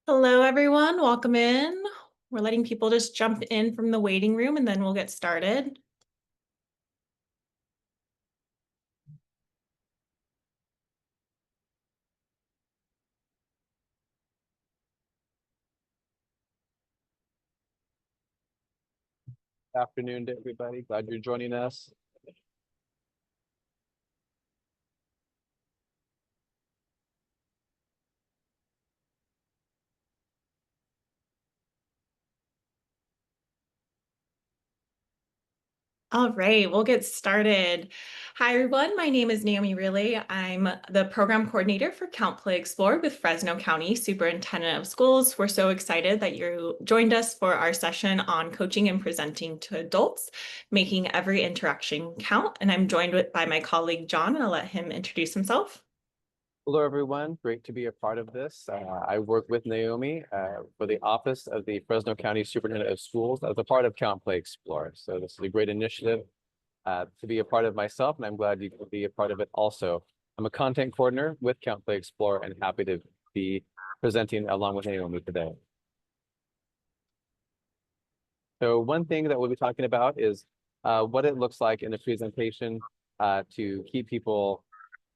Hello, everyone. Welcome in. We're letting people just jump in from the waiting room and then we'll get started. Afternoon to everybody. Glad you're joining us. All right, we'll get started. Hi, everyone. My name is Naomi Riley. I'm the program coordinator for Count Play Explore with Fresno County Superintendent of Schools. We're so excited that you joined us for our session on coaching and presenting to adults, making every interaction count. And I'm joined by my colleague, John, and I'll let him introduce himself. Hello, everyone. Great to be a part of this. I work with Naomi for the Office of the Fresno County Superintendent of Schools as a part of Count Play Explore. So this is a great initiative to be a part of myself, and I'm glad you can be a part of it also. I'm a content coordinator with Count Play Explore and happy to be presenting along with Naomi today. So one thing that we'll be talking about is what it looks like in a presentation to keep people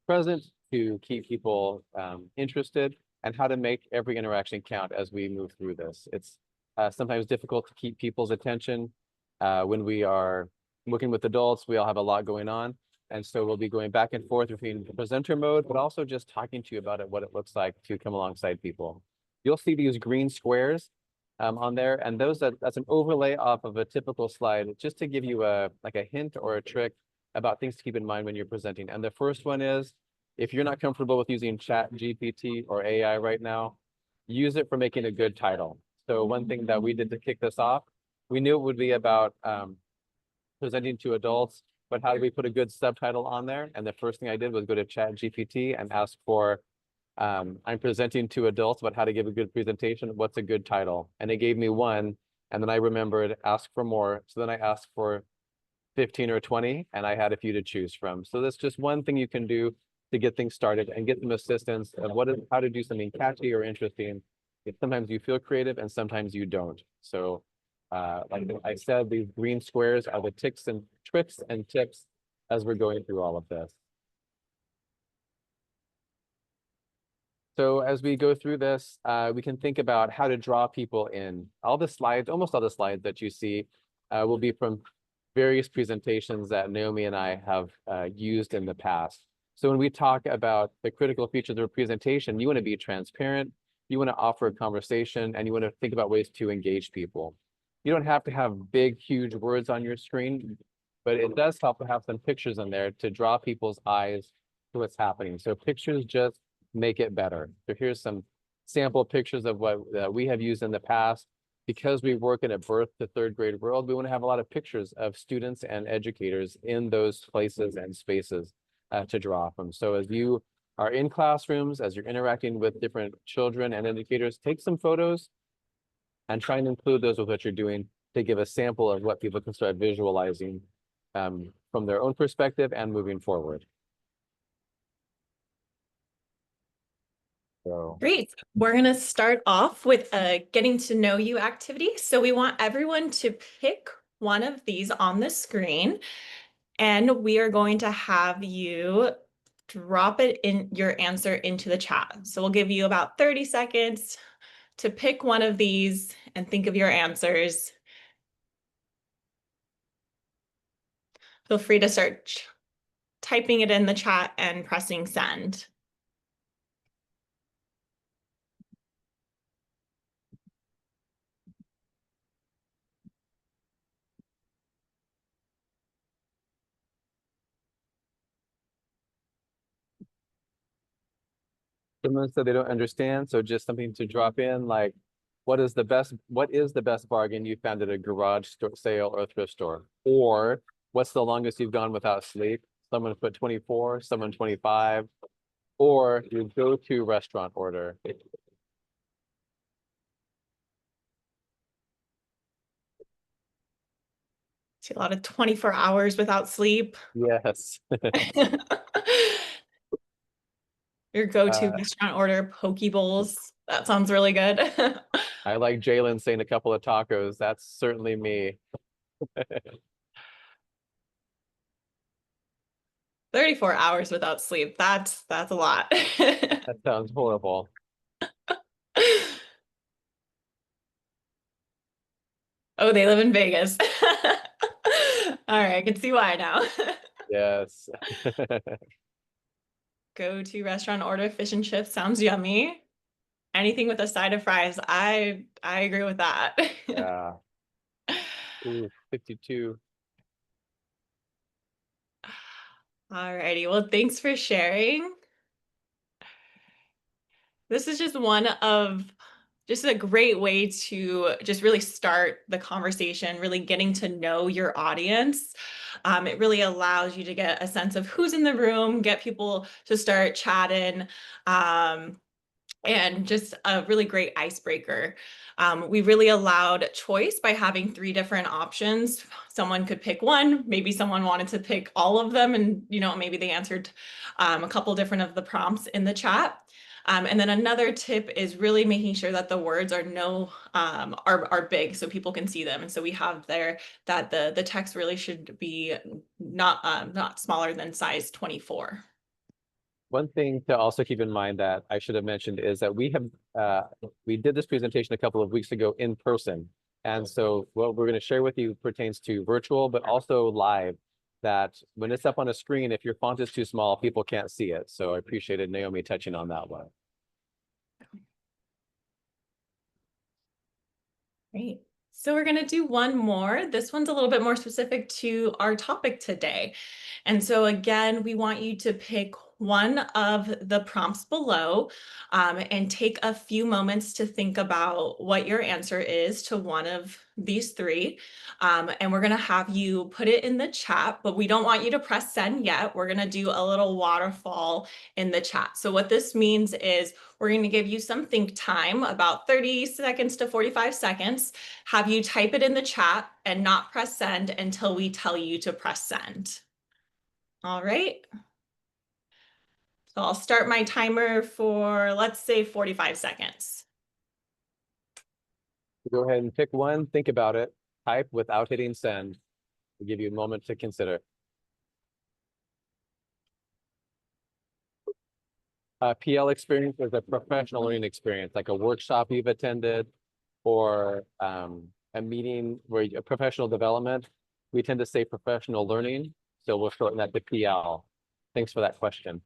present, to keep people interested, and how to make every interaction count as we move through this. It's sometimes difficult to keep people's attention when we are working with adults. We all have a lot going on. And so we'll be going back and forth between the presenter mode, but also just talking to you about it, what it looks like to come alongside people. You'll see these green squares on there, and that's an overlay off of a typical slide, just to give you like a hint or a trick about things to keep in mind when you're presenting. And the first one is, if you're not comfortable with using ChatGPT or AI right now, use it for making a good title. So one thing that we did to kick this off, we knew it would be about presenting to adults, but how do we put a good subtitle on there? And the first thing I did was go to ChatGPT and ask for, I'm presenting to adults, but how to give a good presentation. What's a good title? And it gave me one. And then I remembered, ask for more. So then I asked for 15 or 20, and I had a few to choose from. So that's just one thing you can do to get things started and get some assistance of how to do something catchy or interesting. Sometimes you feel creative and sometimes you don't. So like I said, these green squares are the tricks and tips as we're going through all of this. So as we go through this, we can think about how to draw people in. All the slides, almost all the slides that you see will be from various presentations that Naomi and I have used in the past. So when we talk about the critical features of a presentation, you want to be transparent, you want to offer a conversation, and you want to think about ways to engage people. You don't have to have big, huge words on your screen, but it does help to have some pictures in there to draw people's eyes to what's happening. So pictures just make it better. So here's some sample pictures of what we have used in the past. Because we work in a birth to third grade world, we want to have a lot of pictures of students and educators in those places and spaces to draw from. So as you are in classrooms, as you're interacting with different children and educators, take some photos and try and include those with what you're doing to give a sample of what people can start visualizing from their own perspective and moving forward. So Great. We're going to start off with a getting to know you activity. So we want everyone to pick one of these on the screen, and we are going to have you drop it in your answer into the chat. So we'll give you about 30 seconds to pick one of these and think of your answers. Feel free to start typing it in the chat and pressing send. someone said they don't understand, so just something to drop in, like, what is the best bargain you found at a garage sale or thrift store? Or what's the longest you've gone without sleep? Someone put 24, someone 25, or your go-to restaurant order. See a lot of 24 hours without sleep. Yes. Your go-to Uh, restaurant order, poke bowls. That sounds really good. I like Jalen saying a couple of tacos. That's certainly me. 34 hours without sleep. That's a lot. That sounds horrible. Oh, they live in Vegas. All right, I can see why now. Yes. Go-to restaurant order fish and chips sounds yummy. Anything with a side of fries, I agree with that. Yeah. Ooh, 52. Alrighty, well, thanks for sharing. This is just a great way to just really start the conversation, really getting to know your audience. It really allows you to get a sense of who's in the room, get people to start chatting. And just a really great icebreaker. We really allowed choice by having three different options. Someone could pick one, maybe someone wanted to pick all of them, and maybe they answered a couple different of the prompts in the chat. And then another tip is really making sure that the words are big so people can see them. And so we have there that the text really should be not smaller than size 24. One thing to also keep in mind that I should have mentioned is that we did this presentation a couple of weeks ago in person. And so what we're going to share with you pertains to virtual, but also live, that when it's up on a screen, if your font is too small, people can't see it. So I appreciated Naomi touching on that one. Great. So we're going to do one more. This one's a little bit more specific to our topic today. And so again, we want you to pick one of the prompts below and take a few moments to think about what your answer is to one of these three. And we're going to have you put it in the chat, but we don't want you to press send yet. We're going to do a little waterfall in the chat. So what this means is we're going to give you some think time, about 30 seconds to 45 seconds, have you type it in the chat and not press send until we tell you to press send. All right. So I'll start my timer for, let's say, 45 seconds. Go ahead and pick one, think about it, type without hitting send. We'll give you a moment to consider. PL experience is a professional learning experience, like a workshop you've attended or a meeting where a professional development. We tend to say professional learning, so we'll shorten that to PL. Thanks for that question.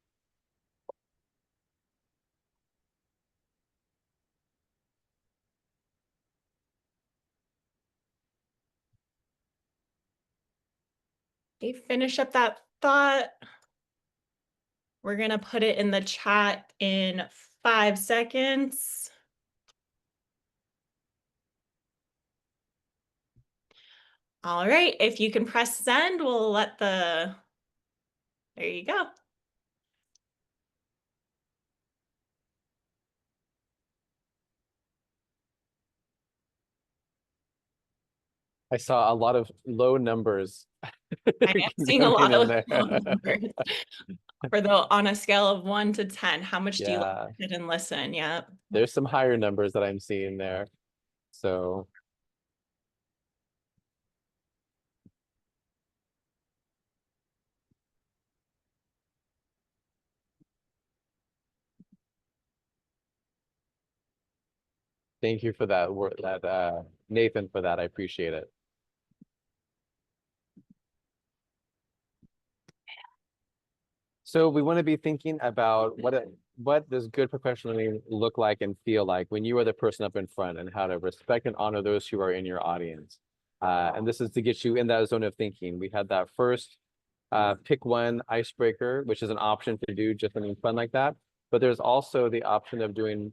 Okay, finish up that thought. We're going to put it in the chat in 5 seconds. All right, if you can press send, we'll let there you go. I saw a lot of low numbers. I am seeing a lot of there. numbers. On a scale of 1 to 10, how much do you like Yeah, to sit and listen? Yeah. there's some higher numbers that I'm seeing there. So thank you for that word, Nathan, for that. I appreciate it. So we want to be thinking about what does good professional learning look like and feel like when you are the person up in front, and how to respect and honor those who are in your audience. And this is to get you in that zone of thinking. We had that first pick one icebreaker, which is an option to do just something fun like that. But there's also the option of doing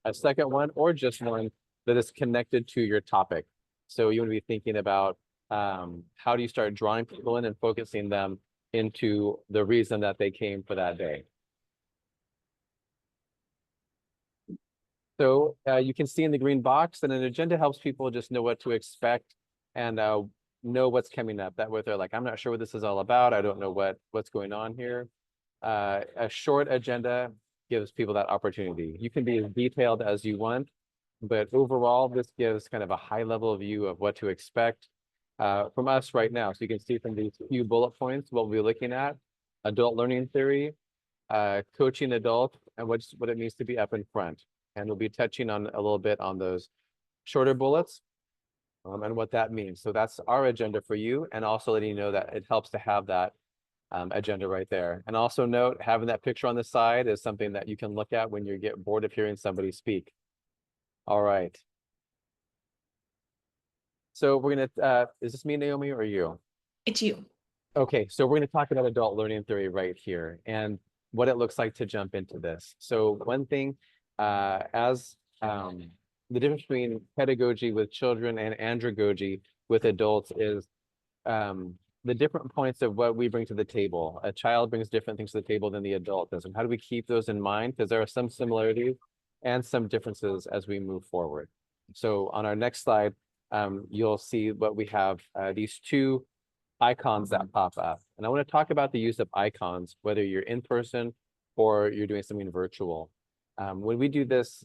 a second one or just one that is connected to your topic. So you want to be thinking about how do you start drawing people in and focusing them into the reason that they came for that day. So you can see in the green box that an agenda helps people just know what to expect and know what's coming up. That way they're like, I'm not sure what this is all about. I don't know what's going on here. A short agenda gives people that opportunity. You can be as detailed as you want, but overall, this gives kind of a high level view of what to expect from us right now. So you can see from these few bullet points what we'll be looking at: adult learning theory, coaching adult, and what it means to be up in front. And we'll be touching on a little bit on those shorter bullets and what that means. So that's our agenda for you, and also letting you know that it helps to have that agenda right there. And also note, having that picture on the side is something that you can look at when you get bored of hearing somebody speak. All right. So we're gonna, is this me, Naomi, or you? It's you. Okay, so we're gonna talk about adult learning theory right here and what it looks like to jump into this. So one thing, as the difference between pedagogy with children and andragogy with adults is the different points of what we bring to the table. A child brings different things to the table than the adult does. And how do we keep those in mind? Because there are some similarities and some differences as we move forward. So on our next slide, you'll see what we have, these two icons that pop up. And I want to talk about the use of icons, whether you're in person or you're doing something virtual. When we do this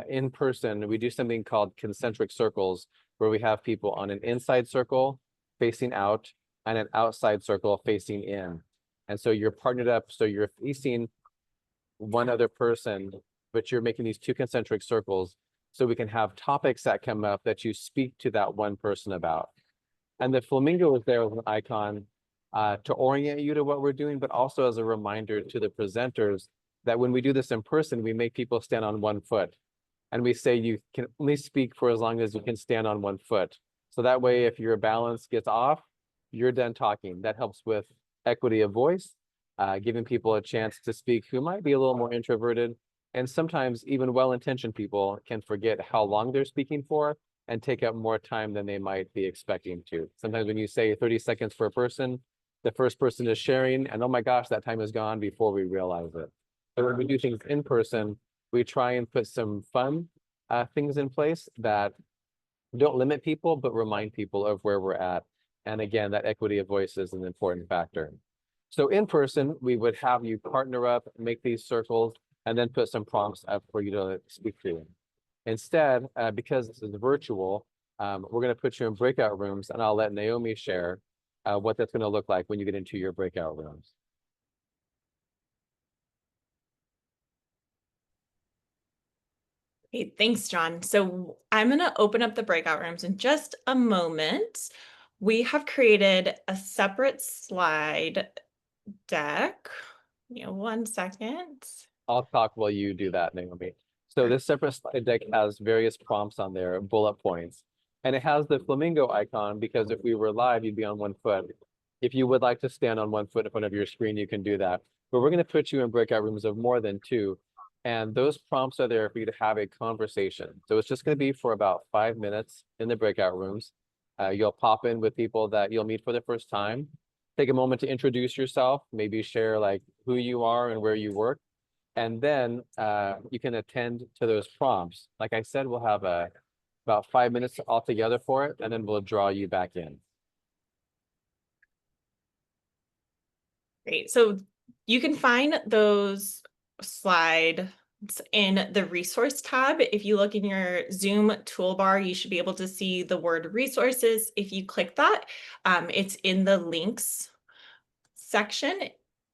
in person, we do something called concentric circles, where we have people on an inside circle facing out and an outside circle facing in. And so you're partnered up, so you're facing one other person, but you're making these two concentric circles so we can have topics that come up that you speak to that one person about. And the flamingo is there with an icon to orient you to what we're doing, but also as a reminder to the presenters that when we do this in person, we make people stand on one foot. And we say you can only speak for as long as you can stand on one foot. So that way, if your balance gets off, you're done talking. That helps with equity of voice, giving people a chance to speak who might be a little more introverted. And sometimes even well-intentioned people can forget how long they're speaking for and take up more time than they might be expecting to. Sometimes when you say 30 seconds per person, the first person is sharing, and oh my gosh, that time is gone before we realize it. But when we do things in person, we try and put some fun things in place that don't limit people, but remind people of where we're at. And again, that equity of voice is an important factor. So in person, we would have you partner up, make these circles, and then put some prompts up for you to speak to. Instead, because this is virtual, we're going to put you in breakout rooms, and I'll let Naomi share what that's going to look like when you get into your breakout rooms. Hey, thanks, John. So I'm going to open up the breakout rooms in just a moment. We have created a separate slide deck. One second. I'll talk while you do that, Naomi. So this separate slide deck has various prompts on there, bullet points, and it has the flamingo icon because if we were live, you'd be on one foot. If you would like to stand on one foot in front of your screen, you can do that. But we're going to put you in breakout rooms of more than two. And those prompts are there for you to have a conversation. So it's just going to be for about 5 minutes in the breakout rooms. You'll pop in with people that you'll meet for the first time. Take a moment to introduce yourself, maybe share like who you are and where you work. And then you can attend to those prompts. Like I said, we'll have about 5 minutes altogether for it, and then we'll draw you back in. Great. So you can find those slides in the resource tab. If you look in your Zoom toolbar, you should be able to see the word resources. If you click that, it's in the links section.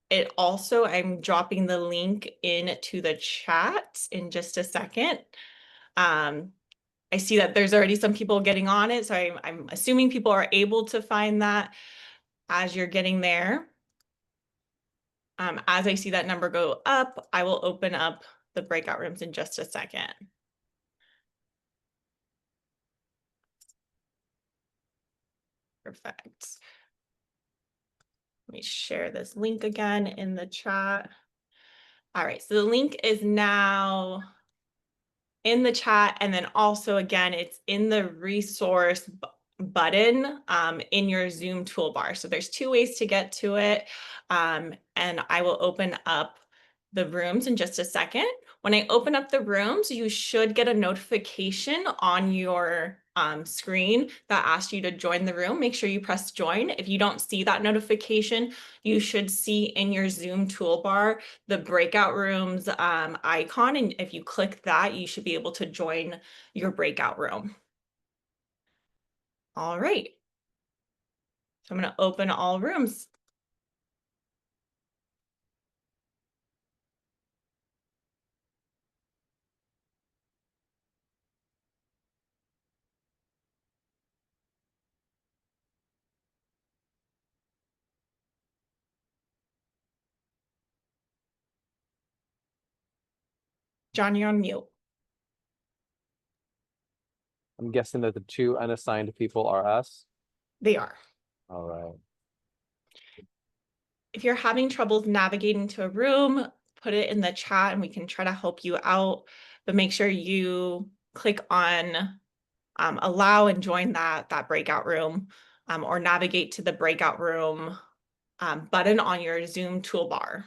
It also, I'm dropping the link into the chat in just a second. I see that there's already some people getting on it, so I'm assuming people are able to find that as you're getting there. As I see that number go up, I will open up the breakout rooms in just a second. Perfect. Let me share this link again in the chat. All right, so the link is now in the chat, and then also again, it's in the resource button in your Zoom toolbar. So there's two ways to get to it. And I will open up the rooms in just a second. When I open up the rooms, you should get a notification on your screen that asks you to join the room. Make sure you press join. If you don't see that notification, you should see in your Zoom toolbar the breakout rooms icon. And if you click that, you should be able to join your breakout room. All right. So I'm going to open all rooms. John, you're on mute. I'm guessing that the two unassigned people are us. They are. All right. If you're having troubles navigating to a room, put it in the chat and we can try to help you out. But make sure you click on allow and join that breakout room, or navigate to the breakout room button on your Zoom toolbar.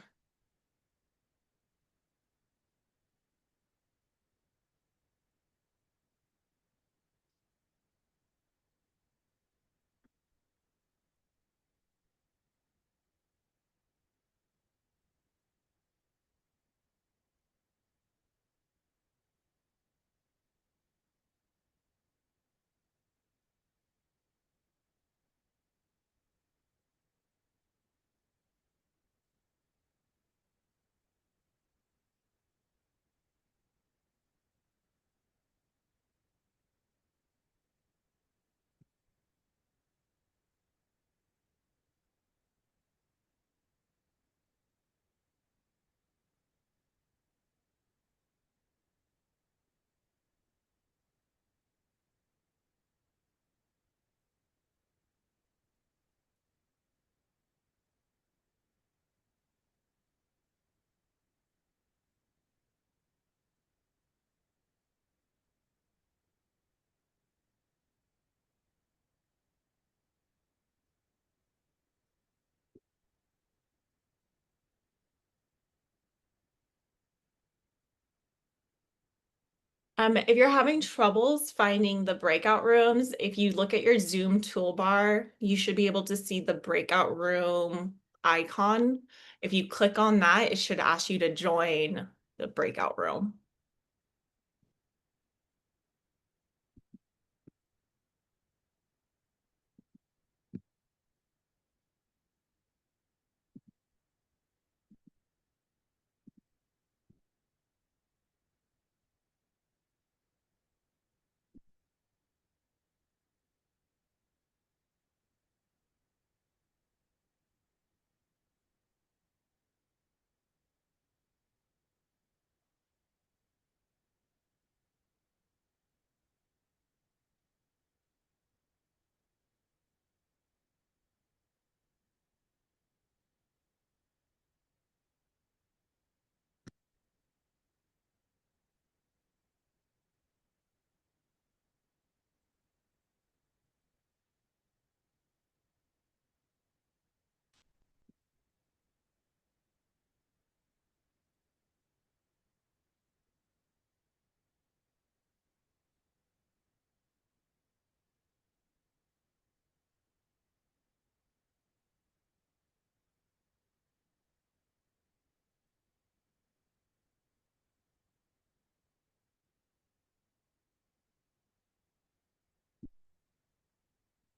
If you're having troubles finding the breakout rooms, if you look at your Zoom toolbar, you should be able to see the breakout room icon. If you click on that, it should ask you to join the breakout room.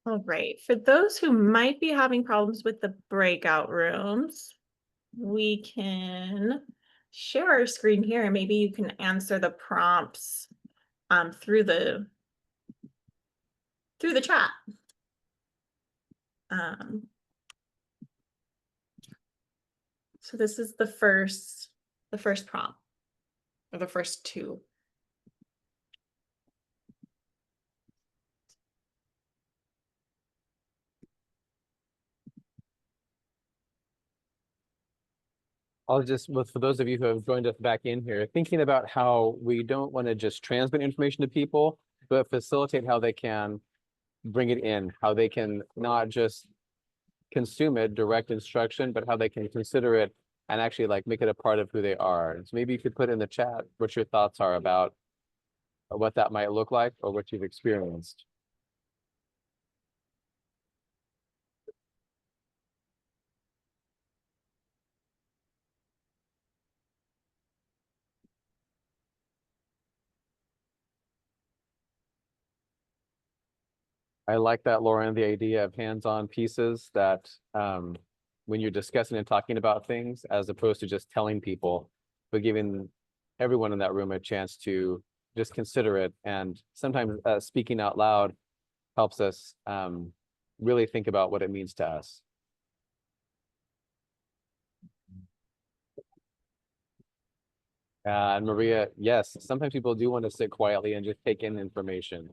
All right, for those who might be having problems with the breakout rooms, we can share our screen here and maybe you can answer the prompts through the chat. So this is the first prompt, or the first two. I'll just, for those of you who have joined us back in here, thinking about how we don't want to just transmit information to people, but facilitate how they can bring it in, how they can not just consume it, direct instruction, but how they can consider it and actually like make it a part of who they are. And so maybe you could put in the chat what your thoughts are about what that might look like or what you've experienced. I like that, Lauren, the idea of hands-on pieces that when you're discussing and talking about things, as opposed to just telling people, but giving everyone in that room a chance to just consider it. And sometimes speaking out loud helps us really think about what it means to us. And Maria, yes, sometimes people do want to sit quietly and just take in information.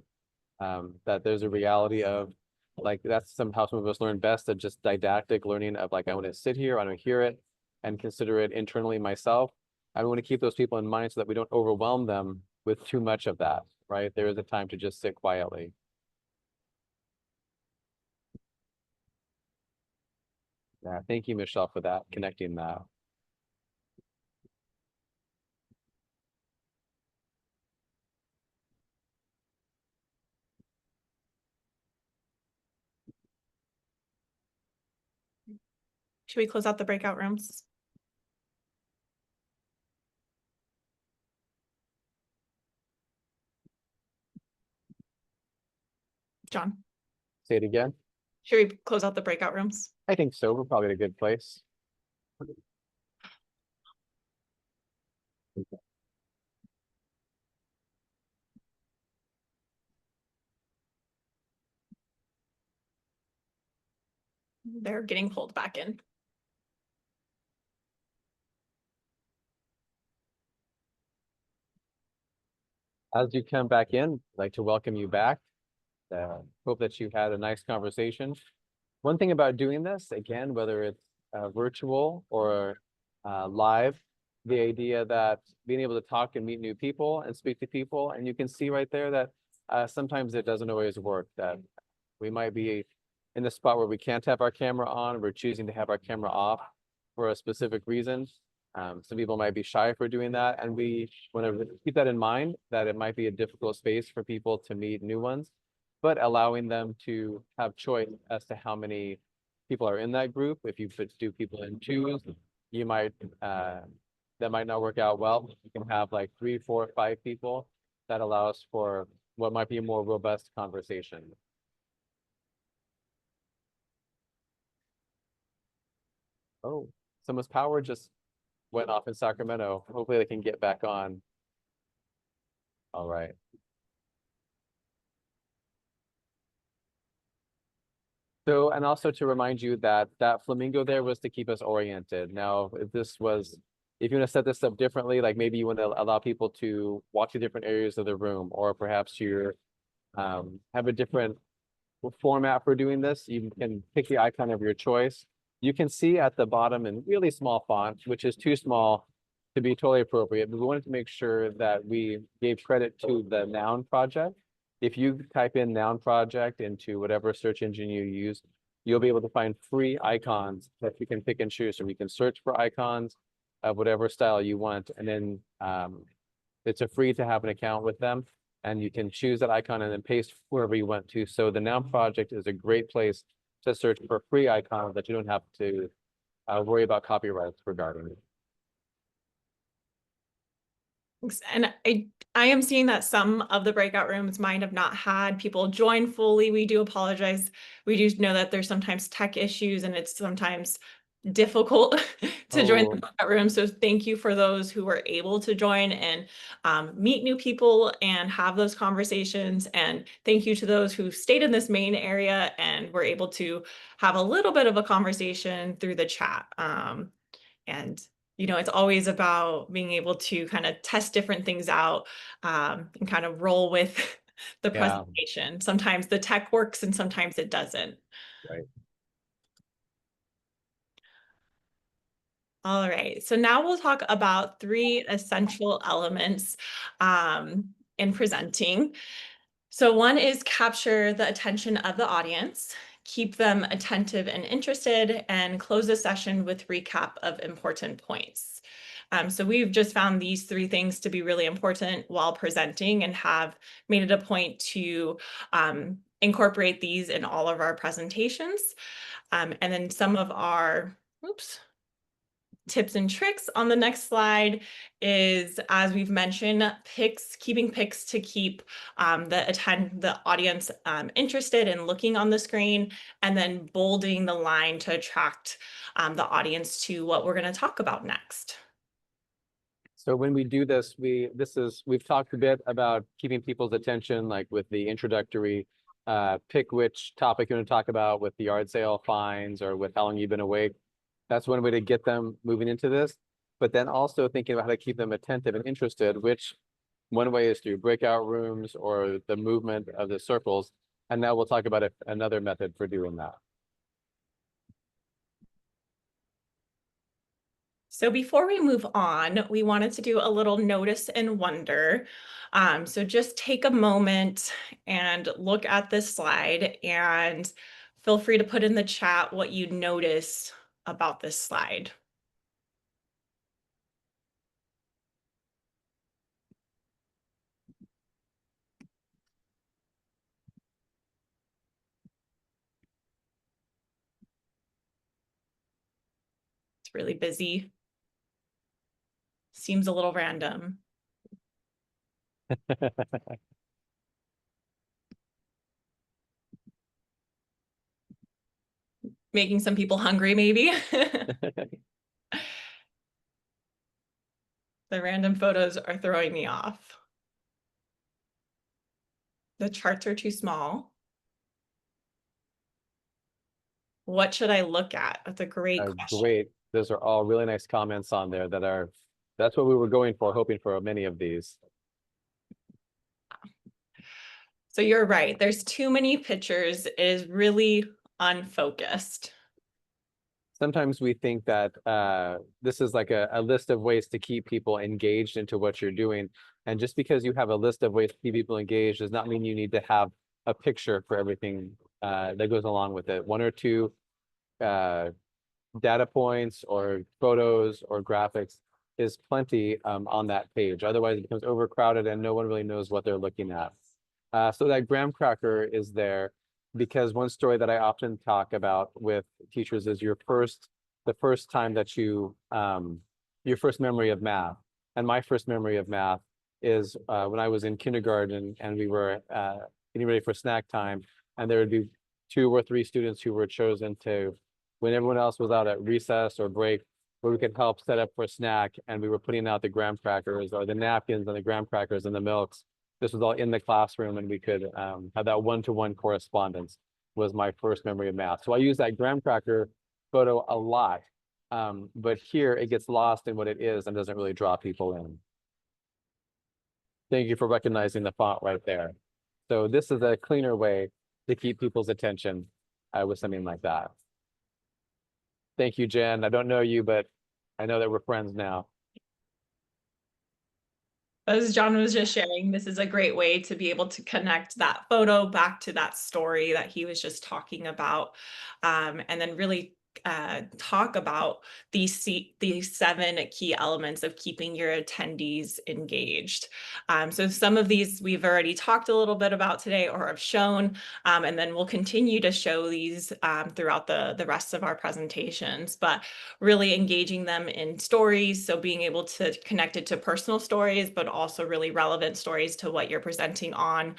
That there's a reality of like that's somehow some of us learn best at just didactic learning of like I want to sit here, I want to hear it and consider it internally myself. I want to keep those people in mind so that we don't overwhelm them with too much of that, right? There is a time to just sit quietly. Yeah, thank you, Michelle, for that, connecting that. Should we close out the breakout rooms? John, Say it again. should we close out the breakout rooms? I think so. We're probably in a good place. They're getting pulled back in. As you come back in, I'd like to welcome you back. Hope that you had a nice conversation. One thing about doing this, again, whether it's virtual or live, the idea that being able to talk and meet new people and speak to people, and you can see right there that sometimes it doesn't always work, that we might be in the spot where we can't have our camera on, we're choosing to have our camera off for a specific reason. Some people might be shy for doing that, and we want to keep that in mind, that it might be a difficult space for people to meet new ones, but allowing them to have choice as to how many people are in that group. If you do people in twos, you might, that might not work out well. You can have like 3, 4, 5 people. That allows for what might be a more robust conversation. Oh, someone's power just went off in Sacramento. Hopefully they can get back on. All right. So, and also to remind you that that flamingo there was to keep us oriented. Now, if you want to set this up differently, like maybe you want to allow people to walk to different areas of the room, or perhaps you have a different format for doing this, you can pick the icon of your choice. You can see at the bottom in really small font, which is too small to be totally appropriate, but we wanted to make sure that we gave credit to the Noun project. If you type in Noun project into whatever search engine you use, you'll be able to find free icons that you can pick and choose. So we can search for icons of whatever style you want, and then it's a free to have an account with them, and you can choose that icon and then paste wherever you want to. So the Noun project is a great place to search for free icons that you don't have to worry about copyrights regarding. And I am seeing that some of the breakout rooms might have not had people join fully. We do apologize. We do know that there's sometimes tech issues and it's sometimes difficult to join the breakout room. So thank you for those who were able to join and meet new people and have those conversations. And thank you to those who stayed in this main area and were able to have a little bit of a conversation through the chat. And it's always about being able to kind of test different things out and kind of roll with the presentation. Sometimes the tech works and sometimes it doesn't. Right. All right, so now we'll talk about 3 essential elements in presenting. So one is capture the attention of the audience. keep them attentive and interested, and close the session with recap of important points. So we've just found these three things to be really important while presenting and have made it a point to incorporate these in all of our presentations. And then some of our, tips and tricks on the next slide is, as we've mentioned, keeping pics to keep the audience interested in looking on the screen, and then bolding the line to attract the audience to what we're going to talk about next. So when we do this, we've talked a bit about keeping people's attention, like with the introductory, pick which topic you want to talk about with the yard sale fines or with how long you've been awake. That's one way to get them moving into this. But then also thinking about how to keep them attentive and interested, which one way is through breakout rooms or the movement of the circles. And now we'll talk about another method for doing that. So before we move on, we wanted to do a little notice and wonder. So just take a moment and look at this slide, and feel free to put in the chat what you notice about this slide. It's really busy. Seems a little random. Making some people hungry, maybe. The random photos are throwing me off. The charts are too small. What should I look at? That's a great question. Great. Those are all really nice comments on there that's what we were going for, hoping for many of these. So you're right. There's too many pictures. It is really unfocused. Sometimes we think that this is like a list of ways to keep people engaged into what you're doing. And just because you have a list of ways to keep people engaged does not mean you need to have a picture for everything that goes along with it. One or two data points or photos or graphics is plenty on that page. Otherwise, it becomes overcrowded and no one really knows what they're looking at. So that graham cracker is there because one story that I often talk about with teachers is the first time that your first memory of math. And my first memory of math is when I was in kindergarten and we were getting ready for snack time, and there would be 2 or 3 students who were chosen to, when everyone else was out at recess or break, where we could help set up for a snack, and we were putting out the graham crackers or the napkins and the graham crackers and the milks. This was all in the classroom, and we could have that one-to-one correspondence. Was my first memory of math. So I use that graham cracker photo a lot, but here it gets lost in what it is and doesn't really draw people in. Thank you for recognizing the font right there. So this is a cleaner way to keep people's attention with something like that. Thank you, Jen. I don't know you, but I know that we're friends now. As John was just sharing, this is a great way to be able to connect that photo back to that story that he was just talking about, and then really talk about these 7 key elements of keeping your attendees engaged. So some of these we've already talked a little bit about today or have shown, and then we'll continue to show these throughout the rest of our presentations, but really engaging them in stories. So being able to connect it to personal stories, but also really relevant stories to what you're presenting on,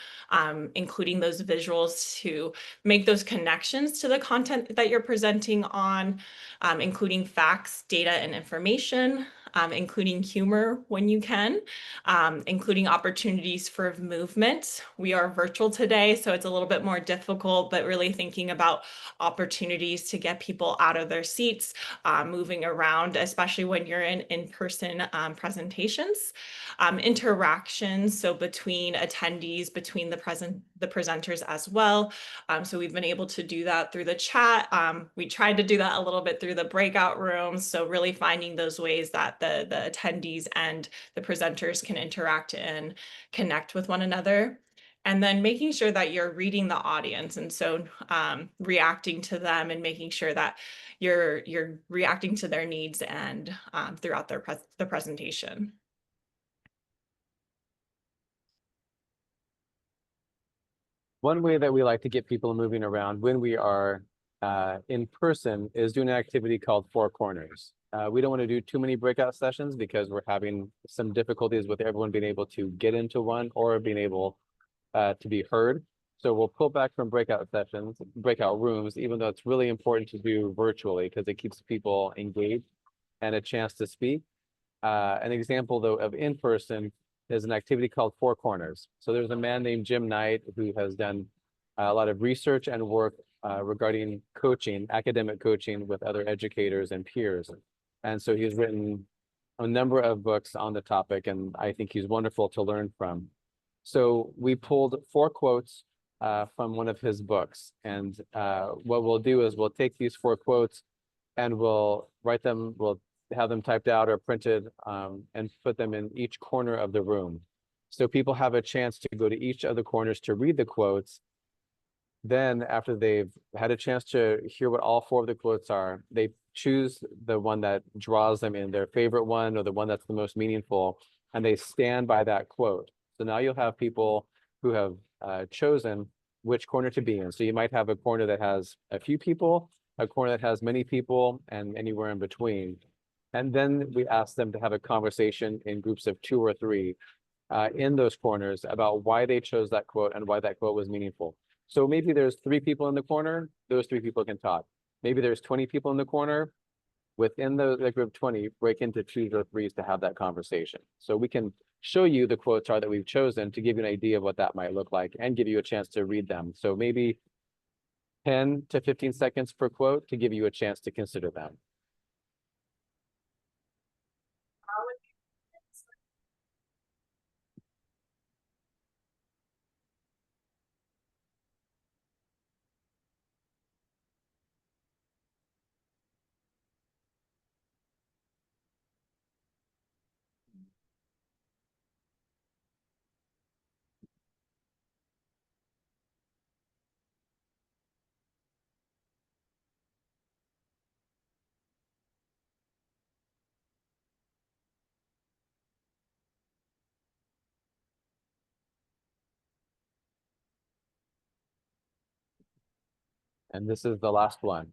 including those visuals to make those connections to the content that you're presenting on, including facts, data, and information, including humor when you can, including opportunities for movement. We are virtual today, so it's a little bit more difficult, but really thinking about opportunities to get people out of their seats, moving around, especially when you're in in-person presentations. Interactions, so between attendees, between the presenters as well. So we've been able to do that through the chat. We tried to do that a little bit through the breakout rooms. So really finding those ways that the attendees and the presenters can interact and connect with one another. and then making sure that you're reading the audience. And so reacting to them and making sure that you're reacting to their needs and throughout the presentation. One way that we like to get people moving around when we are in person is doing an activity called Four Corners. We don't want to do too many breakout sessions because we're having some difficulties with everyone being able to get into one or being able to be heard. So we'll pull back from breakout sessions, breakout rooms, even though it's really important to do virtually because it keeps people engaged and a chance to speak. An example, though, of in-person is an activity called Four Corners. So there's a man named Jim Knight who has done a lot of research and work regarding coaching, academic coaching with other educators and peers. And so he's written a number of books on the topic, and I think he's wonderful to learn from. So we pulled 4 quotes from one of his books. And what we'll do is we'll take these 4 quotes and we'll write them, we'll have them typed out or printed and put them in each corner of the room. So people have a chance to go to each of the corners to read the quotes. Then after they've had a chance to hear what all 4 of the quotes are, they choose the one that draws them in, their favorite one or the one that's the most meaningful, and they stand by that quote. So now you'll have people who have chosen which corner to be in. So you might have a corner that has a few people, a corner that has many people, and anywhere in between. And then we ask them to have a conversation in groups of 2 or 3 in those corners about why they chose that quote and why that quote was meaningful. So maybe there's 3 people in the corner, those 3 people can talk. Maybe there's 20 people in the corner. Within the group of 20, break into 2s or 3s to have that conversation. So we can show you the quotes are that we've chosen to give you an idea of what that might look like and give you a chance to read them. So maybe 10 to 15 seconds per quote to give you a chance to consider them. And this is the last one.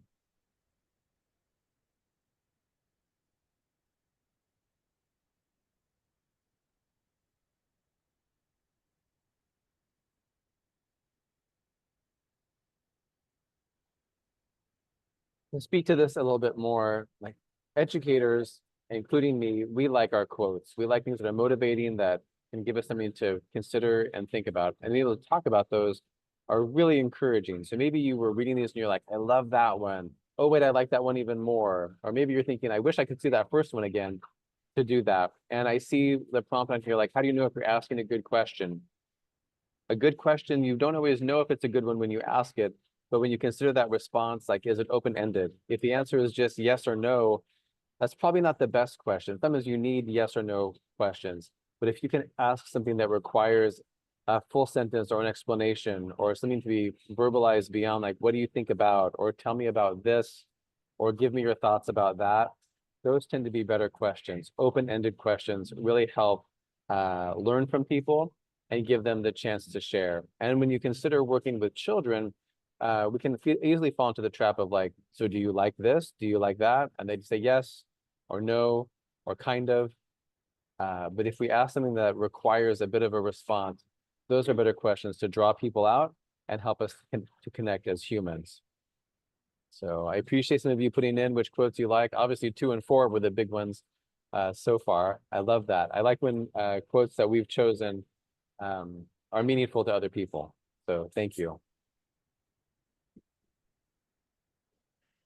To speak to this a little bit more, like educators, including me, we like our quotes. We like things that are motivating, that can give us something to consider and think about. And being able to talk about those are really encouraging. So maybe you were reading these and you're like, I love that one. Oh, wait, I like that one even more. Or maybe you're thinking, I wish I could see that first one again to do that. And I see the prompt on here, like, how do you know if you're asking a good question? A good question, you don't always know if it's a good one when you ask it, but when you consider that response, like, is it open-ended? If the answer is just yes or no, that's probably not the best question. Sometimes you need yes or no questions. But if you can ask something that requires a full sentence or an explanation or something to be verbalized beyond, like, what do you think about, or tell me about this, or give me your thoughts about that, those tend to be better questions. Open-ended questions really help learn from people and give them the chance to share. And when you consider working with children, we can easily fall into the trap of like, so do you like this? Do you like that? And they'd say yes or no or kind of. But if we ask something that requires a bit of a response, those are better questions to draw people out and help us to connect as humans. So I appreciate some of you putting in which quotes you like. Obviously 2 and 4 were the big ones so far. I love that. I like when quotes that we've chosen are meaningful to other people. So thank you.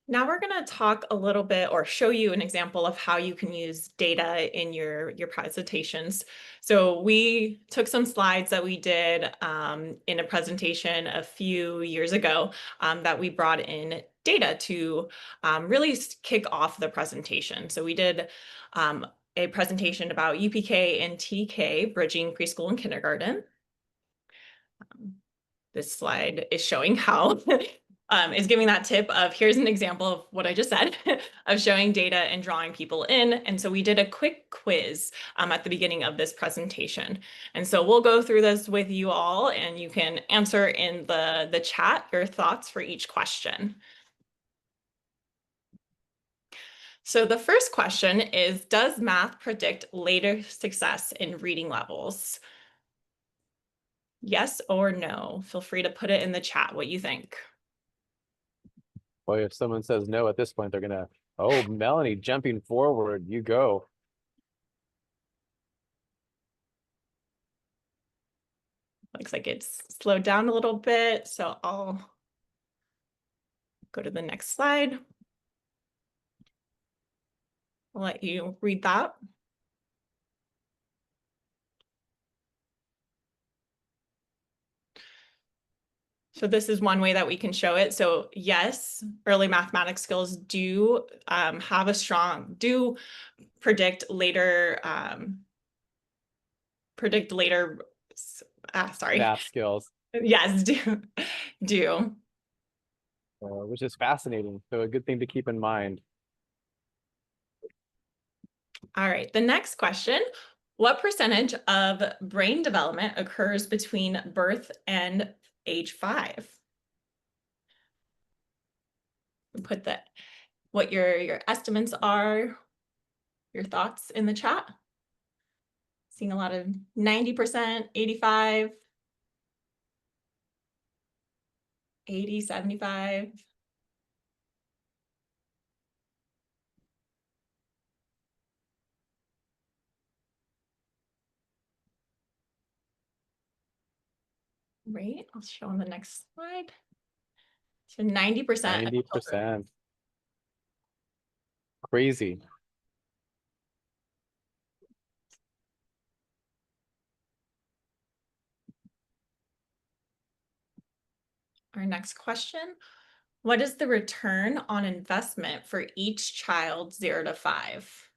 Now we're going to talk a little bit or show you an example of how you can use data in your presentations. So we took some slides that we did in a presentation a few years ago that we brought in data to really kick off the presentation. So we did a presentation about UPK and TK, bridging preschool and kindergarten. This slide is showing how is giving that tip of here's an example of what I just said of showing data and drawing people in. And so we did a quick quiz at the beginning of this presentation. And so we'll go through this with you all and you can answer in the chat your thoughts for each question. So the first question is, does math predict later success in reading levels? Yes or no? Feel free to put it in the chat what you think. Boy, if someone says no at this point, they're gonna, oh, Melanie, jumping forward, you go. Looks like it's slowed down a little bit, so I'll go to the next slide. I'll let you read that. So this is one way that we can show it. So yes, early mathematics skills do do predict later, sorry. Math skills, Yes, do. which is fascinating. So a good thing to keep in mind. All right, the next question. What percentage of brain development occurs between birth and age 5? Put what your estimates are, your thoughts in the chat. Seeing a lot of 90%, 85, 80, 75. Right, I'll show on the next slide. So 90%. 90%. Crazy. Our next question. What is the return on investment for each child 0 to 5?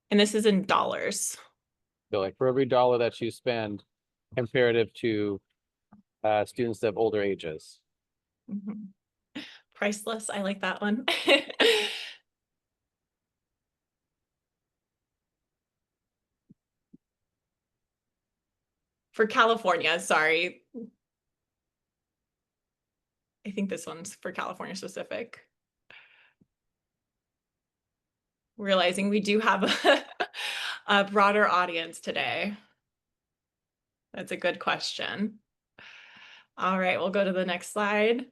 And this is in dollars. So like for every dollar that you spend comparative to students of older ages. Mm-hmm. Priceless. I like that one. For California, sorry. I think this one's for California specific. Realizing we do have a broader audience today. That's a good question. All right, we'll go to the next slide.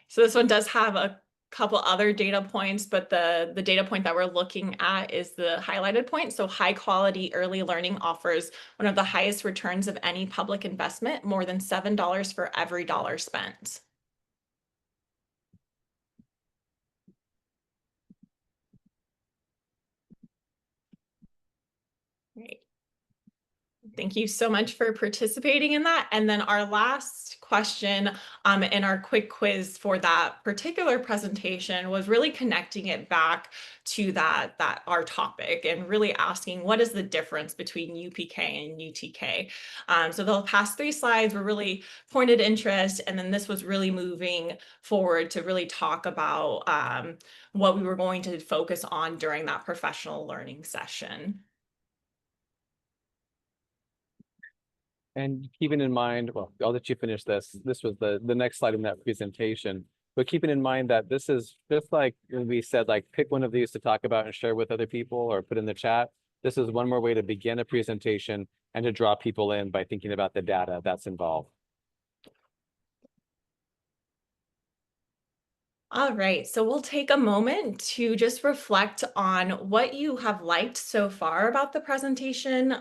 So this one does have a couple other data points, but the data point that we're looking at is the highlighted point. So high quality early learning offers one of the highest returns of any public investment, more than $7 for every dollar spent. Great. Thank you so much for participating in that. And then our last question in our quick quiz for that particular presentation was really connecting it back to that our topic and really asking what is the difference between UPK and UTK. So the past 3 slides were really pointed interest, and then this was really moving forward to really talk about what we were going to focus on during that professional learning session. And keeping in mind, well, I'll let you finish this. This was the next slide in that presentation. But keeping in mind that this is just like we said, like pick one of these to talk about and share with other people or put in the chat. This is one more way to begin a presentation and to draw people in by thinking about the data that's involved. All right, so we'll take a moment to just reflect on what you have liked so far about the presentation.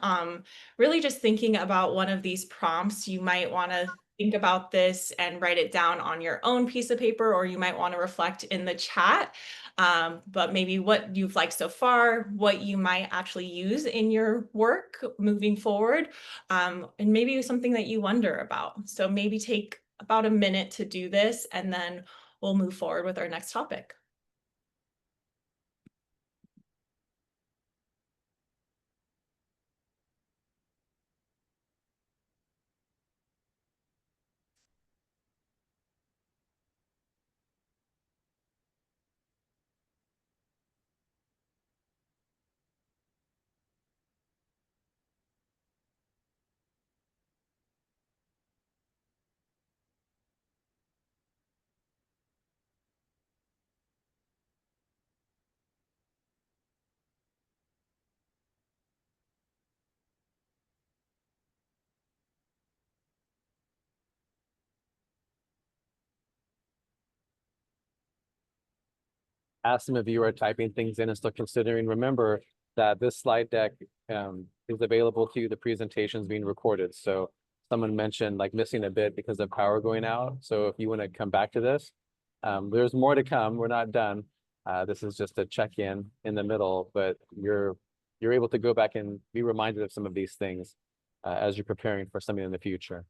Really just thinking about one of these prompts, you might want to think about this and write it down on your own piece of paper, or you might want to reflect in the chat. But maybe what you've liked so far, what you might actually use in your work moving forward, and maybe something that you wonder about. So maybe take about a minute to do this, and then we'll move forward with our next topic. as some of you are typing things in and still considering, remember that this slide deck is available to you. The presentation is being recorded. So someone mentioned like missing a bit because of power going out. So if you want to come back to this, there's more to come. We're not done. This is just a check-in the middle, but you're able to go back and be reminded of some of these things as you're preparing for something in the future.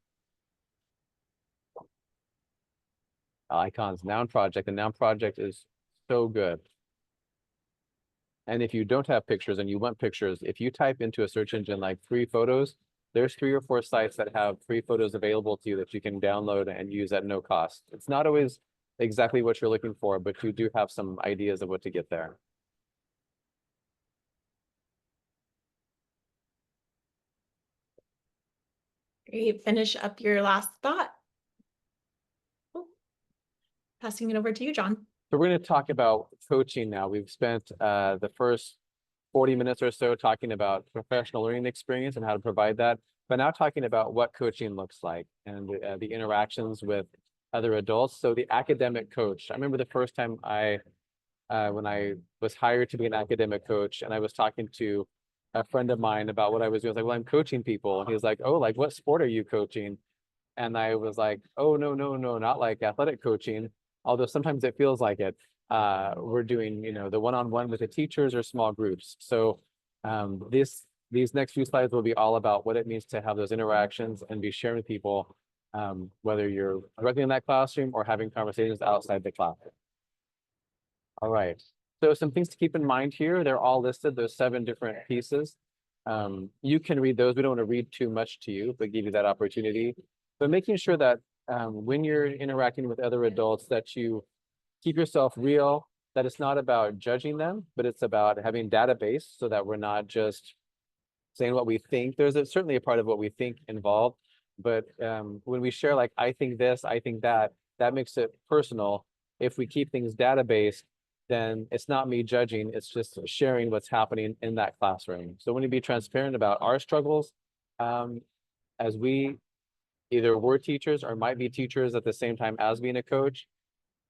Icons, Noun Project. The Noun Project is so good. And if you don't have pictures and you want pictures, if you type into a search engine like free photos, there's 3 or 4 sites that have free photos available to you that you can download and use at no cost. It's not always exactly what you're looking for, but you do have some ideas of what to get there. Great. Finish up your last thought. Oh, passing it over to you, John. So we're going to talk about coaching now. We've spent the first 40 minutes or so talking about professional learning experience and how to provide that, but now talking about what coaching looks like and the interactions with other adults. So the academic coach, I remember the first time when I was hired to be an academic coach, and I was talking to a friend of mine about what I was doing. I was like, well, I'm coaching people. And he was like, oh, like what sport are you coaching? And I was like, oh, no, not like athletic coaching, although sometimes it feels like it. We're doing, the one-on-one with the teachers or small groups. So these next few slides will be all about what it means to have those interactions and be sharing with people, whether you're directly in that classroom or having conversations outside the classroom. All right. So some things to keep in mind here. They're all listed. There's 7 different pieces. You can read those. We don't want to read too much to you, but give you that opportunity. But making sure that when you're interacting with other adults, that you keep yourself real, that it's not about judging them, but it's about having database so that we're not just saying what we think. There's certainly a part of what we think involved, but when we share like, I think this, I think that, that makes it personal. If we keep things database, then it's not me judging, it's just sharing what's happening in that classroom. So when you be transparent about our struggles, as we either were teachers or might be teachers at the same time as being a coach,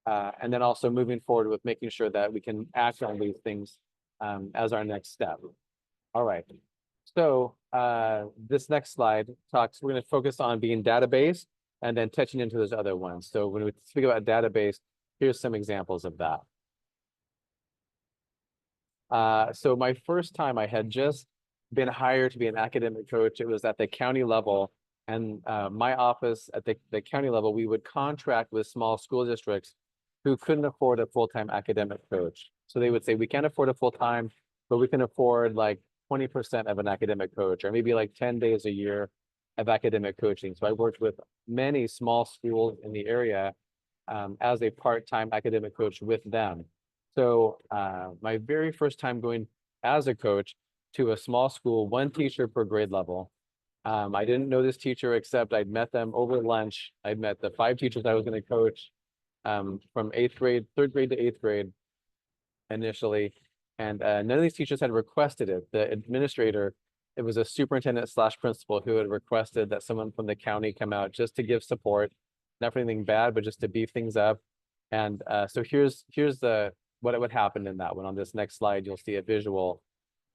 and then also moving forward with making sure that we can act on these things as our next step. All right. So this next slide talks, we're going to focus on being database and then touching into those other ones. So when we speak about database, here's some examples of that. So my first time, I had just been hired to be an academic coach. It was at the county level, and my office at the county level, we would contract with small school districts who couldn't afford a full-time academic coach. So they would say, we can't afford a full-time, but we can afford like 20% of an academic coach, or maybe like 10 days a year of academic coaching. So I worked with many small schools in the area as a part-time academic coach with them. So my very first time going as a coach to a small school, 1 teacher per grade level. I didn't know this teacher, except I'd met them over lunch. I'd met the 5 teachers I was going to coach from 8th grade, 3rd grade to 8th grade initially. And none of these teachers had requested it. The administrator, it was a superintendent / principal who had requested that someone from the county come out just to give support, not for anything bad, but just to beef things up. And so here's what would happen in that one. On this next slide, you'll see a visual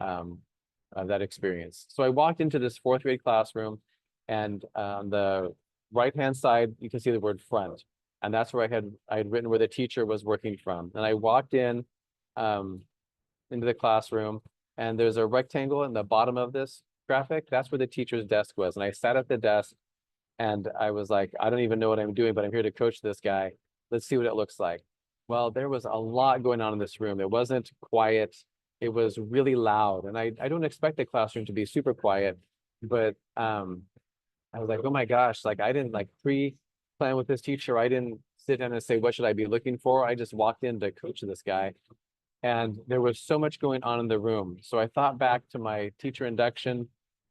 of that experience. So I walked into this 4th grade classroom, and on the right-hand side, you can see the word front. And that's where I had written where the teacher was working from. And I walked in into the classroom, and there's a rectangle in the bottom of this graphic. That's where the teacher's desk was. And I sat at the desk, and I was like, I don't even know what I'm doing, but I'm here to coach this guy. Let's see what it looks like. Well, there was a lot going on in this room. It wasn't quiet. It was really loud. And I don't expect the classroom to be super quiet, but I was like, oh my gosh, like I didn't like pre-plan with this teacher. I didn't sit down and say, what should I be looking for? I just walked in to coach this guy. And there was so much going on in the room. So I thought back to my teacher induction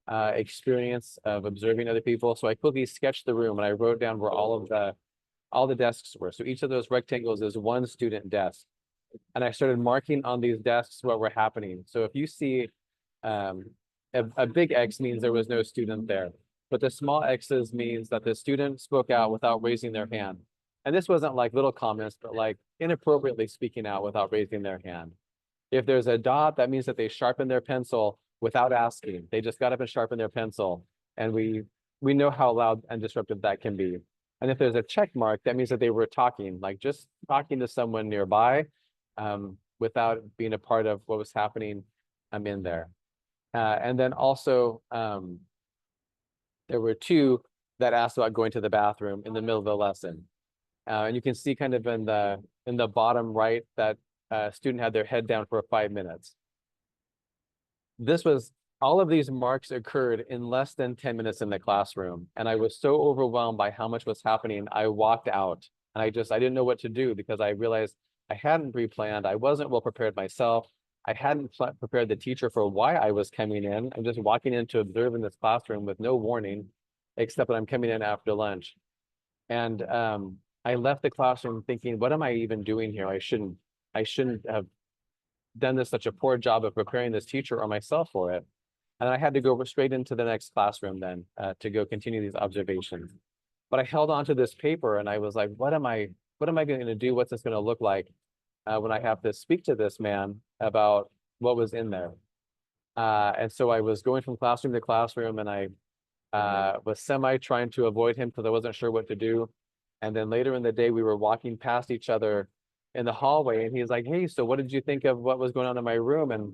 experience of observing other people. So I quickly sketched the room, and I wrote down where all the desks were. So each of those rectangles is 1 student desk. And I started marking on these desks what were happening. So if you see a big X means there was no student there, but the small X's means that the student spoke out without raising their hand. And this wasn't like little comments, but like inappropriately speaking out without raising their hand. If there's a dot, that means that they sharpened their pencil without asking. They just got up and sharpened their pencil. And we know how loud and disruptive that can be. And if there's a check mark, that means that they were talking, like just talking to someone nearby, without being a part of what was happening in there. And then also, there were two that asked about going to the bathroom in the middle of the lesson. And you can see kind of in the bottom right that student had their head down for 5 minutes. All of these marks occurred in less than 10 minutes in the classroom. And I was so overwhelmed by how much was happening. I walked out and I didn't know what to do because I realized I hadn't pre-planned. I wasn't well prepared myself. I hadn't prepared the teacher for why I was coming in. I'm just walking in to observe in this classroom with no warning, except that I'm coming in after lunch. And I left the classroom thinking, what am I even doing here? I shouldn't have done such a poor job of preparing this teacher or myself for it. And I had to go straight into the next classroom then to go continue these observations. But I held on to this paper and I was like, what am I going to do? What's this going to look like when I have to speak to this man about what was in there? And so I was going from classroom to classroom and I was semi trying to avoid him because I wasn't sure what to do. And then later in the day, we were walking past each other in the hallway and he's like, hey, so what did you think of what was going on in my room? And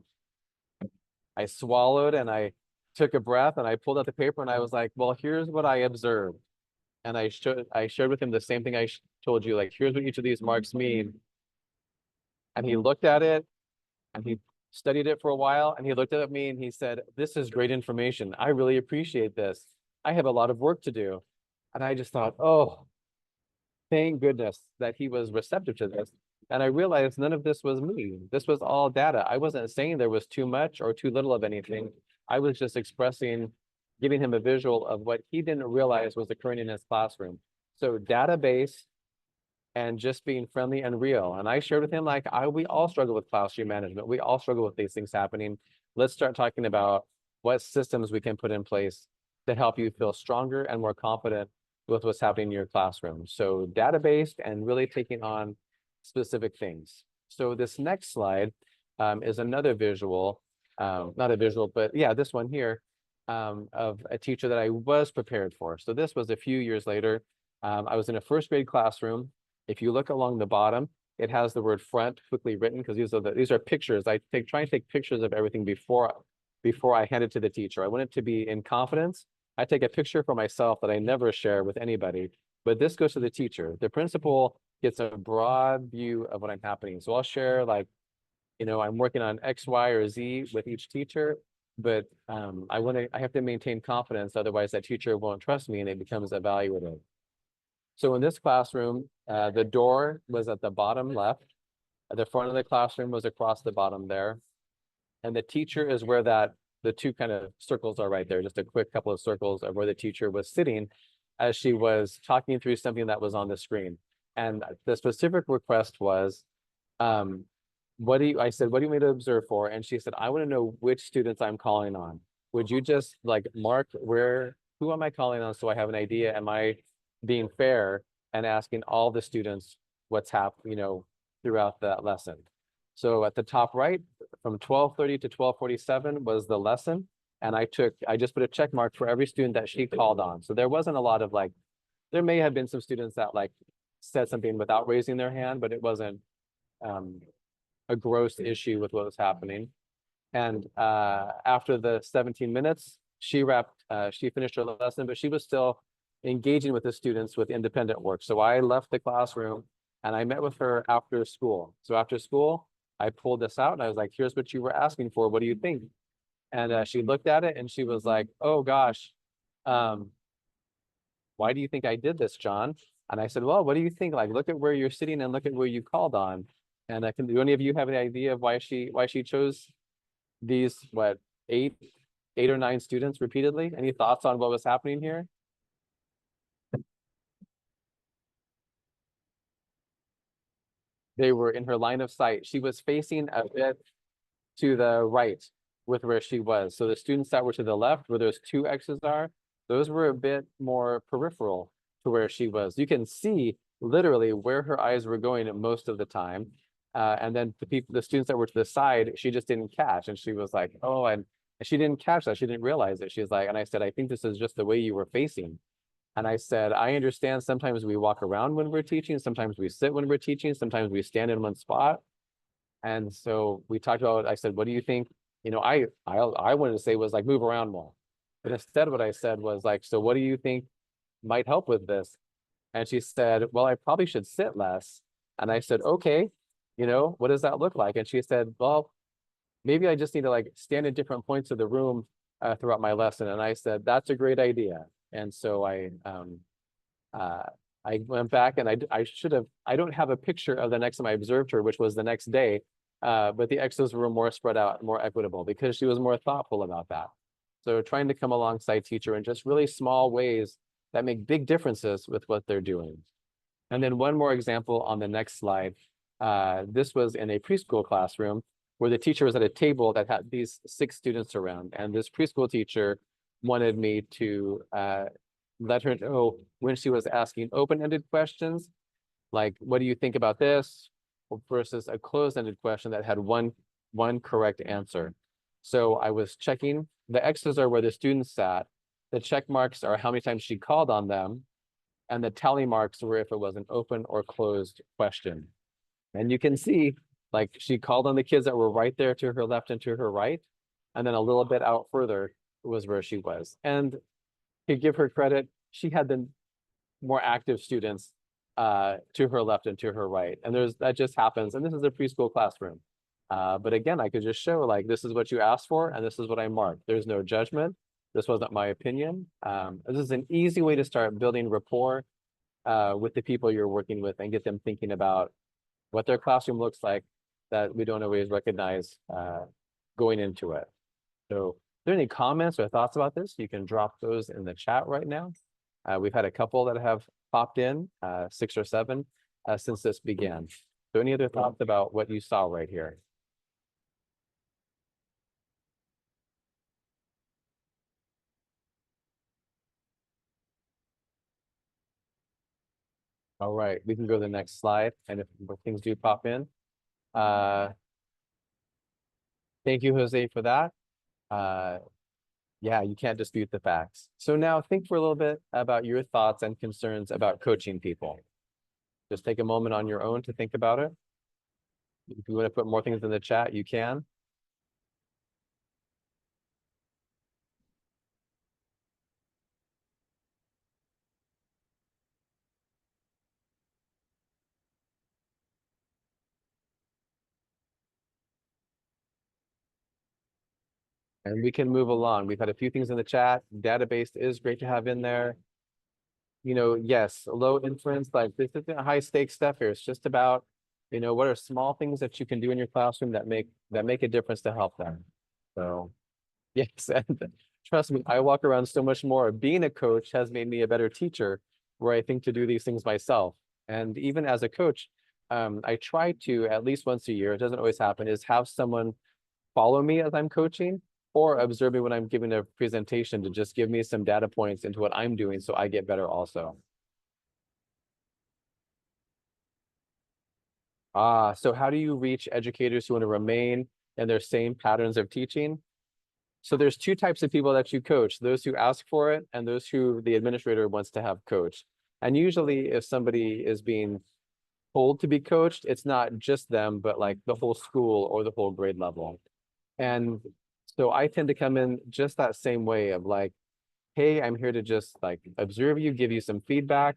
I swallowed and I took a breath and I pulled out the paper and I was like, well, here's what I observed. And I shared with him the same thing I told you, like, here's what each of these marks mean. And he looked at it and he studied it for a while and he looked at me and he said, this is great information. I really appreciate this. I have a lot of work to do. And I just thought, oh, thank goodness that he was receptive to this. And I realized none of this was me. This was all data. I wasn't saying there was too much or too little of anything. I was just giving him a visual of what he didn't realize was occurring in his classroom. So data-based and just being friendly and real. And I shared with him, like, we all struggle with classroom management. We all struggle with these things happening. Let's start talking about what systems we can put in place to help you feel stronger and more confident with what's happening in your classroom. So data-based and really taking on specific things. So this next slide is another visual, not a visual, but yeah, this one here of a teacher that I was prepared for. So this was a few years later. I was in a first grade classroom. If you look along the bottom, it has the word front quickly written because these are pictures. I try and take pictures of everything before I hand it to the teacher. I want it to be in confidence. I take a picture for myself that I never share with anybody, but this goes to the teacher. The principal gets a broad view of what happening. So I'll share, like, I'm working on X, Y, or Z with each teacher, but I have to maintain confidence. Otherwise that teacher won't trust me and it becomes evaluative. So in this classroom, the door was at the bottom left. The front of the classroom was across the bottom there. And the teacher is where the two kind of circles are right there, just a quick couple of circles of where the teacher was sitting as she was talking through something that was on the screen. And the specific request was, I said, what do you want me to observe for? And she said, I want to know which students I'm calling on. Would you just like mark who am I calling on so I have an idea? Am I being fair and asking all the students what's happening, throughout that lesson? So at the top right, from 12:30 to 12:47 was the lesson. And I just put a check mark for every student that she called on. So there wasn't a lot of there may have been some students that said something without raising their hand, but it wasn't a gross issue with what was happening. And after the 17 minutes, she finished her lesson, but she was still engaging with the students with independent work. So I left the classroom and I met with her after school. So after school, I pulled this out and I was like, here's what you were asking for. What do you think? And she looked at it and she was like, oh gosh, why do you think I did this, John? And I said, well, what do you think? Like, look at where you're sitting and look at where you called on. And do any of you have any idea of why she chose these, eight or nine students repeatedly? Any thoughts on what was happening here? They were in her line of sight. She was facing a bit to the right with where she was. So the students that were to the left, where those two X's are, those were a bit more peripheral to where she was. You can see literally where her eyes were going most of the time. And then the students that were to the side, she just didn't catch. And she was like, oh, and she didn't catch that. She didn't realize it. She's like, and I said, I think this is just the way you were facing. And I said, I understand sometimes we walk around when we're teaching, sometimes we sit when we're teaching, sometimes we stand in one spot. And so we talked about, I said, what do you think? You know, I wanted to say was like, move around more. But instead what I said was like, so what do you think might help with this? And she said, well, I probably should sit less. And I said, okay, what does that look like? And she said, well, maybe I just need to like stand in different points of the room throughout my lesson. And I said, that's a great idea. And so uh, I went back and I should have, I don't have a picture of the next time I observed her, which was the next day. But the X's were more spread out, more equitable because she was more thoughtful about that. So trying to come alongside teacher in just really small ways that make big differences with what they're doing. And then one more example on the next slide. This was in a preschool classroom where the teacher was at a table that had these 6 students around. And this preschool teacher wanted me to let her know when she was asking open-ended questions, like, what do you think about this? Versus a closed-ended question that had one correct answer. So I was checking, the X's are where the students sat, the check marks are how many times she called on them, and the tally marks were if it was an open or closed question. And you can see, like, she called on the kids that were right there to her left and to her right, and then a little bit out further was where she was. And to give her credit, she had the more active students to her left and to her right. And that just happens. And this is a preschool classroom. But again, I could just show like, this is what you asked for, and this is what I marked. There's no judgment. This wasn't my opinion. This is an easy way to start building rapport with the people you're working with and get them thinking about what their classroom looks like that we don't always recognize going into it. So if there are any comments or thoughts about this, you can drop those in the chat right now. We've had a couple that have popped in, 6 or 7, since this began. So any other thoughts about what you saw right here? All right, we can go to the next slide. And if things do pop in, thank you, Jose, for that. Yeah, you can't dispute the facts. So now think for a little bit about your thoughts and concerns about coaching people. Just take a moment on your own to think about it. If you want to put more things in the chat, you can. And we can move along. We've had a few things in the chat. Database is great to have in there. Yes, low inference, like this isn't high stakes stuff here. It's just about, what are small things that you can do in your classroom that make a difference to help them. So yes, and trust me, I walk around so much more. Being a coach has made me a better teacher where I think to do these things myself. And even as a coach, I try to at least once a year, it doesn't always happen, is have someone follow me as I'm coaching or observe me when I'm giving a presentation to just give me some data points into what I'm doing so I get better also. So how do you reach educators who want to remain in their same patterns of teaching? So there's 2 types of people that you coach, those who ask for it and those who the administrator wants to have coached. And usually if somebody is being told to be coached, it's not just them, but like the whole school or the whole grade level. And so I tend to come in just that same way of like, hey, I'm here to just like observe you, give you some feedback.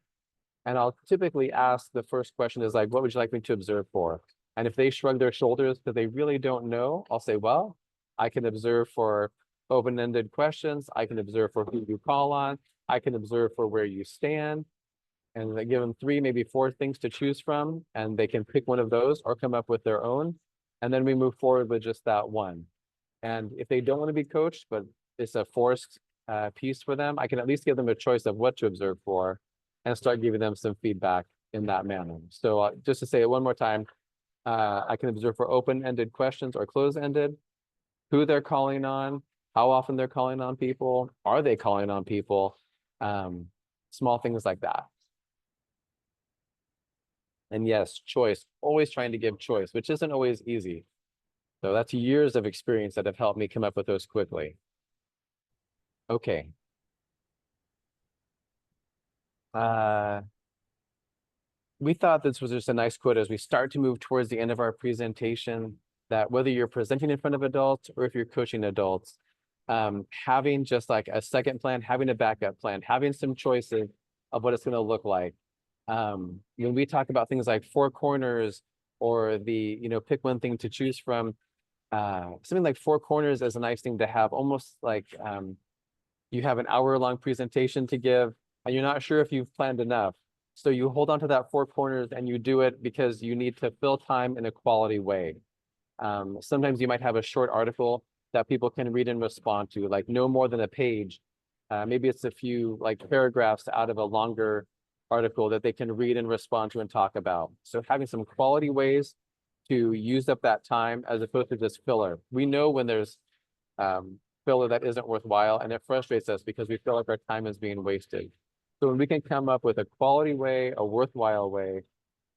And I'll typically ask, the first question is like, what would you like me to observe for? And if they shrug their shoulders because they really don't know, I'll say, well, I can observe for open-ended questions. I can observe for who you call on. I can observe for where you stand. And I give them 3, maybe 4 things to choose from, and they can pick one of those or come up with their own. And then we move forward with just that one. And if they don't want to be coached, but it's a forced piece for them, I can at least give them a choice of what to observe for and start giving them some feedback in that manner. So just to say it one more time, I can observe for open-ended questions or closed-ended, who they're calling on, how often they're calling on people, are they calling on people, small things like that. And yes, choice, always trying to give choice, which isn't always easy. So that's years of experience that have helped me come up with those quickly. Okay. We thought this was just a nice quote as we start to move towards the end of our presentation, that whether you're presenting in front of adults or if you're coaching adults, having just like a second plan, having a backup plan, having some choices of what it's going to look like. When we talk about things like four corners or pick one thing to choose from, something like four corners is a nice thing to have, almost like you have an hour-long presentation to give and you're not sure if you've planned enough. So you hold on to that four corners and you do it because you need to fill time in a quality way. Sometimes you might have a short article that people can read and respond to, like no more than a page. Maybe it's a few like paragraphs out of a longer article that they can read and respond to and talk about. So having some quality ways to use up that time as opposed to just filler. We know when there's filler that isn't worthwhile, and it frustrates us because we feel like our time is being wasted. So when we can come up with a quality way, a worthwhile way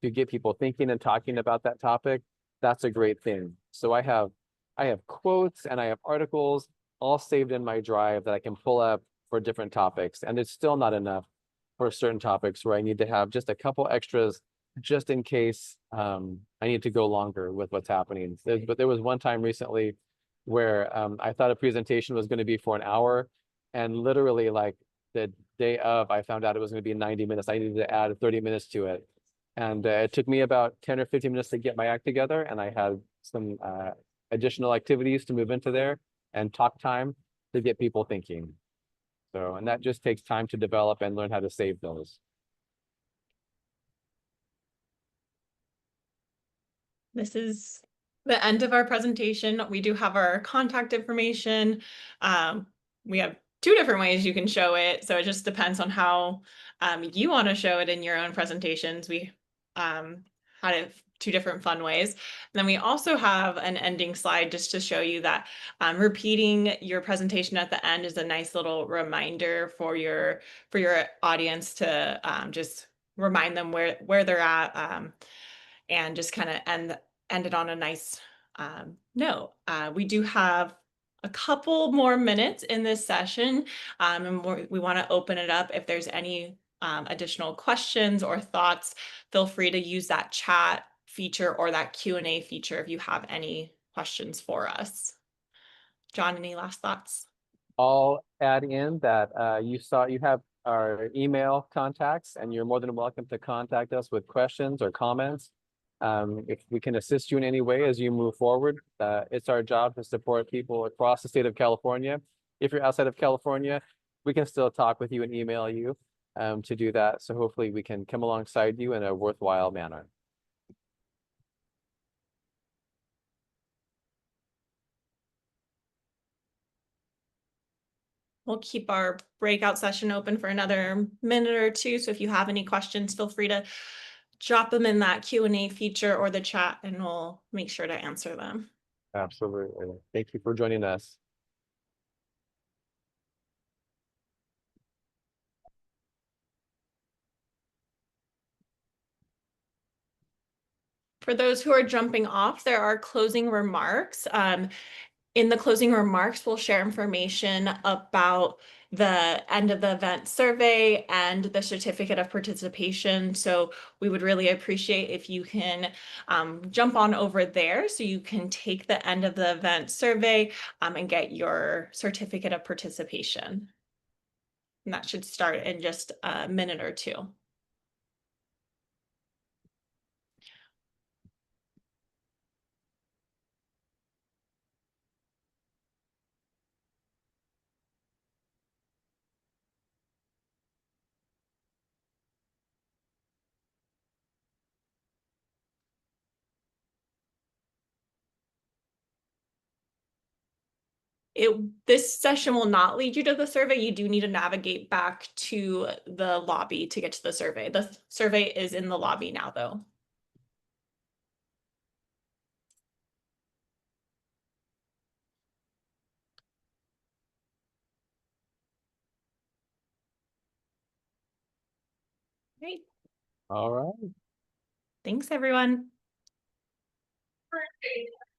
to get people thinking and talking about that topic, that's a great thing. So I have quotes and I have articles all saved in my drive that I can pull up for different topics, and it's still not enough for certain topics where I need to have just a couple extras just in case I need to go longer with what's happening. But there was one time recently where I thought a presentation was going to be for an hour, and literally like the day of, I found out it was going to be 90 minutes. I needed to add 30 minutes to it. And it took me about 10 or 15 minutes to get my act together. And I had some additional activities to move into there and talk time to get people thinking. So, and that just takes time to develop and learn how to save those. This is the end of our presentation. We do have our contact information. We have two different ways you can show it, so it just depends on how you want to show it in your own presentations. We had it two different fun ways. And then we also have an ending slide just to show you that repeating your presentation at the end is a nice little reminder for your audience to just remind them where they're at. And just kind of end it on a nice note. We do have a couple more minutes in this session, and we want to open it up. If there's any additional questions or thoughts, feel free to use that chat feature or that Q&A feature if you have any questions for us. John, any last thoughts? I'll add in that you have our email contacts, and you're more than welcome to contact us with questions or comments. If we can assist you in any way as you move forward, it's our job to support people across the state of California. If you're outside of California, we can still talk with you and email you to do that. So hopefully we can come alongside you in a worthwhile manner. We'll keep our breakout session open for another minute or two. So if you have any questions, feel free to drop them in that Q&A feature or the chat, and we'll make sure to answer them. Absolutely. Thank you for joining us. For those who are jumping off, there are closing remarks. In the closing remarks, we'll share information about the end of the event survey and the certificate of participation. So we would really appreciate if you can jump on over there so you can take the end of the event survey and get your certificate of participation. And that should start in just a minute or two. This session will not lead you to the survey. You do need to navigate back to the lobby to get to the survey. The survey is in the lobby now, though. Great. All right. Thanks, everyone.